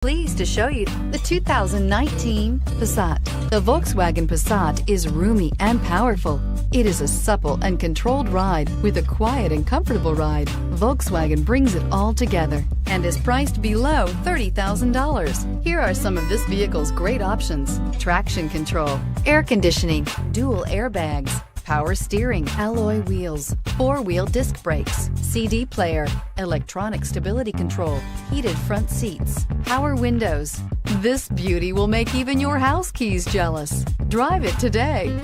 Pleased to show you the 2019 Passat. The Volkswagen Passat is roomy and powerful. It is a supple and controlled ride with a quiet and comfortable ride. Volkswagen brings it all together and is priced below $30,000. Here are some of this vehicle's great options: traction control, air conditioning, dual airbags, power steering, alloy wheels, four-wheel disc brakes, CD player, electronic stability control, heated front seats, power windows. This beauty will make even your house keys jealous. Drive it today.